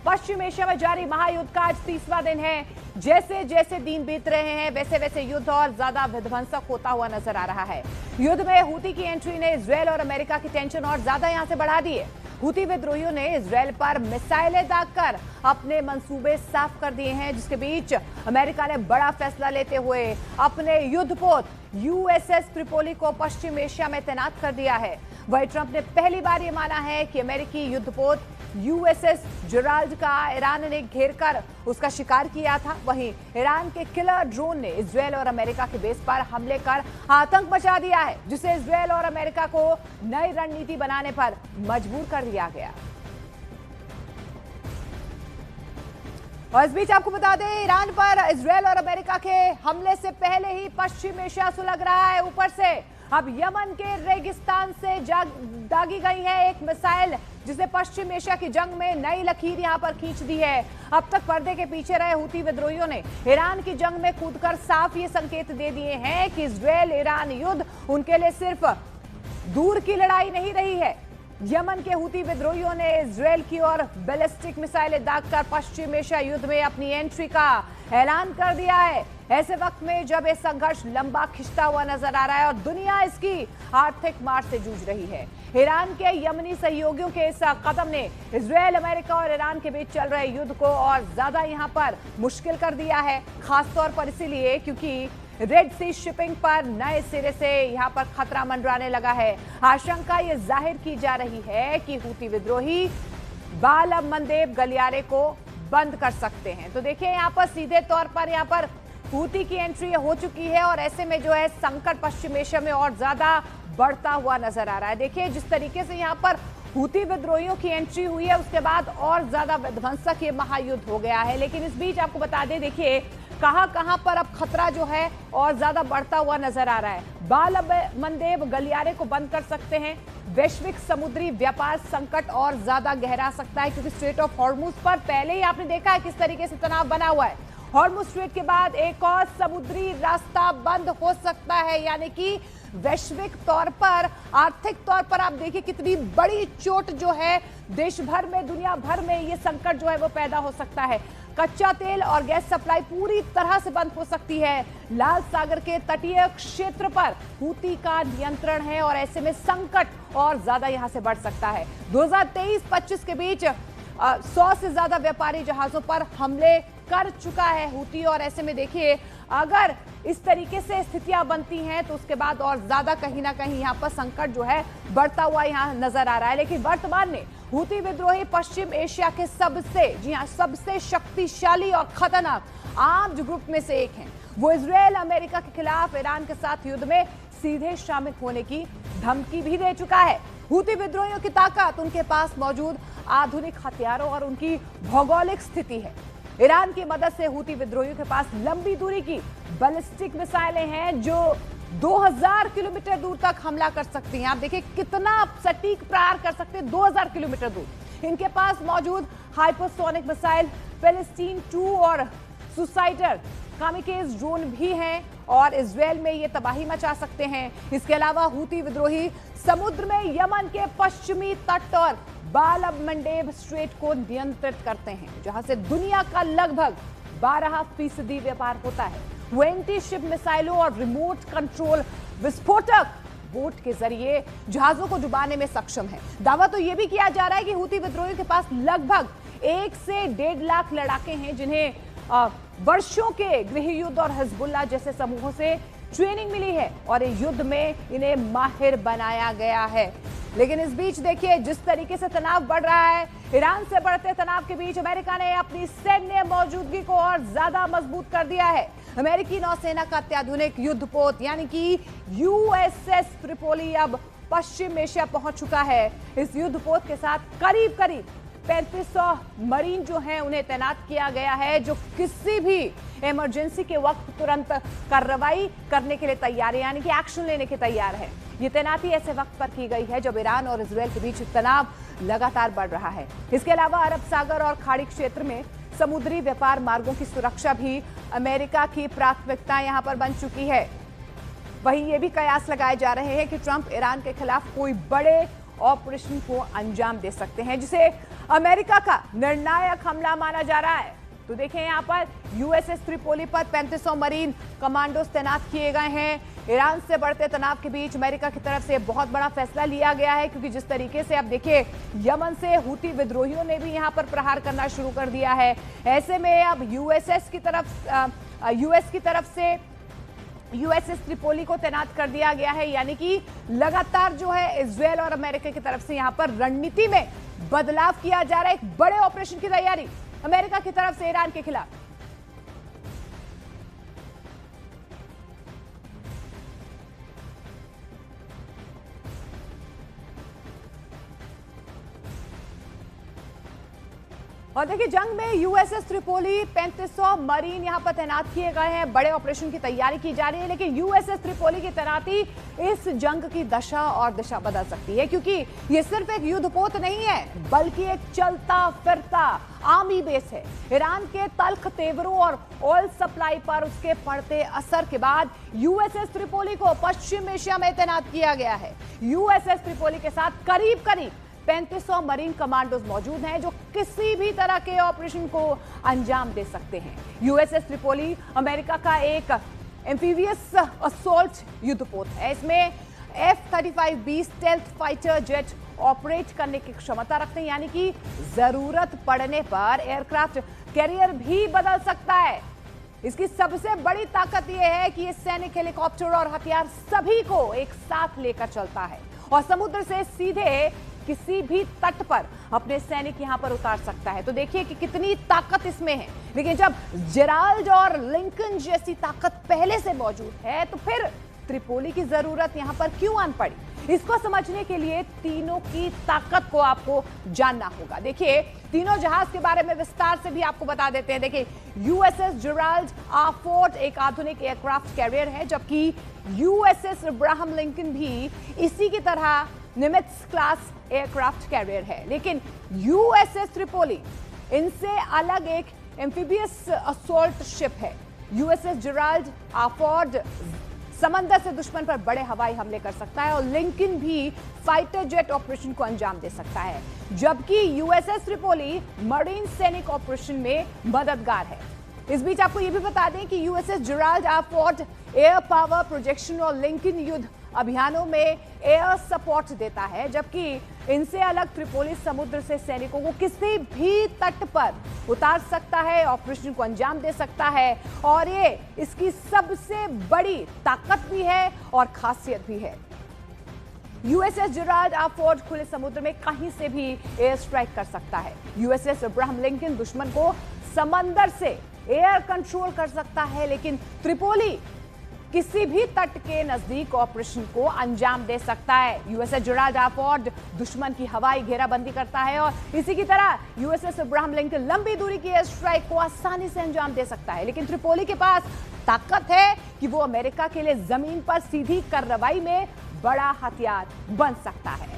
पश्चिम Asia में जारी महायुद्ध का आज 30वां दिन है। जैसे जैसे दिन बीत रहे हैं वैसे वैसे युद्ध और ज्यादा विध्वंसक होता हुआ नजर आ रहा है। युद्ध में हूती की एंट्री ने इजरायल और अमेरिका की टेंशन और ज्यादा यहां से बढ़ा दी है। हूती विद्रोहियों ने इजरायल पर मिसाइलें दागकर अपने मंसूबे साफ कर दिए हैं, जिसके बीच अमेरिका ने बड़ा फैसला लेते हुए अपने युद्धपोत यूएसएस त्रिपोली को पश्चिम एशिया में तैनात कर दिया है। वहीं ट्रंप ने पहली बार यह माना है कि अमेरिकी युद्धपोत यूएसएस जेराल्ड का ईरान ने घेरकर उसका शिकार किया था। वहीं ईरान के किलर ड्रोन ने इजरायल और अमेरिका के बेस पर हमले कर आतंक मचा दिया है, जिसे इजरायल और अमेरिका को नई रणनीति बनाने पर मजबूर कर दिया गया। और इस बीच आपको बता दें, ईरान पर इजरायल और अमेरिका के हमले से पहले ही पश्चिम एशिया सुलग रहा है। ऊपर से अब यमन के रेगिस्तान से दागी गई है एक मिसाइल, जिसे पश्चिम एशिया की जंग में नई लकीर यहां पर खींच दी है। अब तक पर्दे के पीछे रहे हूती विद्रोहियों ने ईरान की जंग में कूदकर साफ ये संकेत दे दिए हैं कि इजरायल ईरान युद्ध उनके लिए सिर्फ दूर की लड़ाई नहीं रही है। यमन के हूती विद्रोहियों ने इजरायल की ओर बैलिस्टिक मिसाइलें दागकर पश्चिम एशिया युद्ध में अपनी एंट्री का ऐलान कर दिया है। ऐसे वक्त में जब ये संघर्ष लंबा खिंचता हुआ नजर आ रहा है और दुनिया इसकी आर्थिक मार से जूझ रही है, ईरान के यमनी सहयोगियों के इस कदम ने इजरायल, अमेरिका और ईरान के बीच चल रहे युद्ध को और ज्यादा यहां पर मुश्किल कर दिया है। खासतौर पर इसीलिए क्योंकि रेड सी शिपिंग पर नए सिरे से यहां पर खतरा मंडराने लगा है। आशंका ये जाहिर की जा रही है कि हूती विद्रोही बाब अल मंदेब गलियारे को बंद कर सकते हैं। तो देखिए, यहां पर सीधे तौर पर यहां पर हूती की एंट्री हो चुकी है और ऐसे में जो है संकट पश्चिम एशिया में और ज्यादा बढ़ता हुआ नजर आ रहा है। देखिए, जिस तरीके से यहां पर हूती विद्रोहियों की एंट्री हुई है, उसके बाद और ज्यादा विध्वंसक ये महायुद्ध हो गया है। लेकिन इस बीच आपको बता दें, देखिए कहां पर अब खतरा जो है और ज्यादा बढ़ता हुआ नजर आ रहा है। बाब अल मंदेब गलियारे को बंद कर सकते हैं। वैश्विक समुद्री व्यापार संकट और ज्यादा गहरा सकता है, क्योंकि स्ट्रेट ऑफ हॉर्मुज पर पहले ही आपने देखा है किस तरीके से तनाव बना हुआ है। हॉर्मुज स्ट्रेट के बाद एक और समुद्री रास्ता बंद हो सकता है, यानी कि वैश्विक तौर पर, आर्थिक तौर पर आप देखिए कितनी बड़ी चोट जो है देश भर में, दुनिया भर में ये संकट जो है वो पैदा हो सकता है। कच्चा तेल और गैस सप्लाई पूरी तरह से बंद हो सकती है। लाल सागर के तटीय क्षेत्र पर हूती का नियंत्रण है और ऐसे में संकट और ज्यादा यहां से बढ़ सकता है। 2023-25 के बीच 100 से ज्यादा व्यापारी जहाजों पर हमले कर चुका है हूती, और ऐसे में देखिए अगर इस तरीके से स्थितियां बनती हैं तो उसके बाद और ज्यादा कहीं ना कहीं यहाँ पर संकट जो है बढ़ता हुआ यहाँ नजर आ रहा है। लेकिन वर्तमान में हूती विद्रोही पश्चिम एशिया के सबसे शक्तिशाली और खतरनाक आर्म्ड ग्रुप में से एक हैं। वो इजरायल, अमेरिका के खिलाफ ईरान के साथ युद्ध में सीधे शामिल होने की धमकी भी दे चुका है। हूती विद्रोहियों की ताकत उनके पास मौजूद आधुनिक हथियारों और उनकी भौगोलिक स्थिति है। ईरान की मदद से हूती विद्रोहियों के पास लंबी दूरी की बैलिस्टिक मिसाइलें हैं जो 2000 किलोमीटर दूर तक हमला कर सकती हैं। आप देखिए कितना सटीक प्रहार कर सकते हैं 2000 किलोमीटर दूर। इनके पास मौजूद हाइपरसोनिक मिसाइल पैलेस्टीन 2 और सुसाइडर कामिकेज ड्रोन भी हैं और इजरायल में ये तबाही मचा सकते हैं। इसके अलावा हूती विद्रोही समुद्र में यमन के पश्चिमी तट और बाब अल मंदेब स्ट्रेट को नियंत्रित करते हैं, जहां से दुनिया का लगभग 12% व्यापार होता है। वो एंटी शिप मिसाइलों और रिमोट कंट्रोल विस्फोटक बोट के जरिए जहाजों को डुबाने में सक्षम है। दावा तो यह भी किया जा रहा है कि हूती विद्रोहियों के पास लगभग 1 से 1.5 लाख लड़ाके हैं, जिन्हें वर्षों के गृह युद्ध और हिजबुल्लाह जैसे समूहों से ट्रेनिंग मिली है और युद्ध में इन्हें माहिर बनाया गया है। लेकिन इस बीच देखिए जिस तरीके से तनाव बढ़ रहा है, ईरान से बढ़ते तनाव के बीच अमेरिका ने अपनी सैन्य मौजूदगी को और ज्यादा मजबूत कर दिया है। अमेरिकी नौसेना का अत्याधुनिक युद्धपोत यानी कि यूएसएस त्रिपोली अब पश्चिम एशिया पहुंच चुका है। इस युद्धपोत के साथ करीब 3500 मरीन जो हैं उन्हें तैनात किया गया है, जो किसी भी इमरजेंसी के वक्त तुरंत कार्रवाई करने के लिए तैयार है, यानी कि एक्शन लेने के तैयार है। ये तैनाती ऐसे वक्त पर की गई है जब ईरान और इजरायल के बीच तनाव लगातार बढ़ रहा है। इसके अलावा अरब सागर और खाड़ी क्षेत्र में समुद्री व्यापार मार्गों की सुरक्षा भी अमेरिका की प्राथमिकता यहां पर बन चुकी है। वहीं ये भी कयास लगाए जा रहे हैं कि ट्रंप ईरान के खिलाफ कोई बड़े ऑपरेशन को अंजाम दे सकते हैं, जिसे अमेरिका का निर्णायक हमला माना जा रहा है। तो देखें यहां पर यूएसएस त्रिपोली पर 3500 मरीन कमांडोज तैनात किए गए हैं। ईरान से बढ़ते तनाव के बीच अमेरिका की तरफ से बहुत बड़ा फैसला लिया गया है, क्योंकि जिस तरीके से अब देखिए यमन से हूती विद्रोहियों ने भी यहां पर प्रहार करना शुरू कर दिया है। ऐसे में अब यूएस की तरफ से यूएसएस त्रिपोली को तैनात कर दिया गया है, यानी कि लगातार जो है इजरायल और अमेरिका की तरफ से यहां पर रणनीति में बदलाव किया जा रहा है। एक बड़े ऑपरेशन की तैयारी अमेरिका की तरफ से ईरान के खिलाफ। और देखिए जंग में यूएसएस त्रिपोली 3500 मरीन यहां पर तैनात किए गए हैं। बड़े ऑपरेशन की तैयारी की जा रही है, लेकिन यूएसएस त्रिपोली की तैनाती इस जंग की दशा और दिशा बदल सकती है, क्योंकि ये सिर्फ एक युद्धपोत नहीं है, बल्कि एक चलता फिरता आर्मी बेस है। ईरान के तल्ख तेवरों और ऑयल सप्लाई पर उसके पड़ते असर के बाद यूएसएस त्रिपोली को पश्चिम एशिया में तैनात किया गया है। यूएसएस त्रिपोली के साथ करीब 3500 मरीन कमांडोज मौजूद हैं, जो किसी भी तरह के ऑपरेशन को अंजाम दे सकते हैं। यूएसएस त्रिपोली अमेरिका का एक एम्फीबियस असॉल्ट युद्धपोत है। इसमें F-35B stealth fighter jet operate करने की क्षमता रखते हैं, यानी कि जरूरत पड़ने पर एयरक्राफ्ट कैरियर भी बदल सकता है। इसकी सबसे बड़ी ताकत यह है कि ये सैनिक हेलीकॉप्टर और हथियार सभी को एक साथ लेकर चलता है और समुद्र से सीधे किसी भी तट पर अपने सैनिक यहां पर उतार सकता है। तो देखिए कि कितनी ताकत इसमें है। लेकिन जब जेराल्ड और लिंकन जैसी ताकत पहले से मौजूद है, तो फिर त्रिपोली की जरूरत यहां पर क्यों आन पड़ी? इसको समझने के लिए तीनों की ताकत को आपको जानना होगा। देखिए तीनों जहाज के बारे में विस्तार से भी आपको बता देते हैं। देखिए यूएसएस जेराल्ड आफोर्ड एक आधुनिक एयरक्राफ्ट कैरियर है, जबकि यूएसएस अब्राहम लिंकन भी इसी की तरह निमित्ज क्लास एयरक्राफ्ट कैरियर है। लेकिन यूएसएस त्रिपोली इनसे अलग एक एम्फीबियस असॉल्ट शिप है। यूएसएस जेराल्ड आफोर्ड समंदर से दुश्मन पर बड़े हवाई हमले कर सकता है और लिंकन भी फाइटर जेट ऑपरेशन को अंजाम दे सकता है, जबकि यूएसएस त्रिपोली मरीन सैनिक ऑपरेशन में मददगार है। इस बीच आपको यह भी बता दें कि USS Gerald R Ford air power projection और लिंकन युद्ध अभियानों में एयर सपोर्ट देता है, जबकि इनसे अलग त्रिपोली समुद्र से सैनिकों को किसी भी तट पर उतार सकता है, ऑपरेशन को अंजाम दे सकता है, और ये इसकी सबसे बड़ी ताकत भी है और खासियत भी है। यूएसएस जेराल्ड आफोर्ड खुले समुद्र में कहीं से भी एयर स्ट्राइक कर सकता है। यूएसएस अब्राहम लिंकन दुश्मन को समंदर से एयर कंट्रोल कर सकता है, लेकिन त्रिपोली किसी भी तट के नजदीक ऑपरेशन को अंजाम दे सकता है। यूएसएस जेराल्ड आफोर्ड दुश्मन की हवाई घेराबंदी करता है और इसी की तरह यूएसएस अब्राहम लिंकन लंबी दूरी की एयर स्ट्राइक को आसानी से अंजाम दे सकता है। लेकिन त्रिपोली के पास ताकत है कि वो अमेरिका के लिए जमीन पर सीधी कार्रवाई में बड़ा हथियार बन सकता है।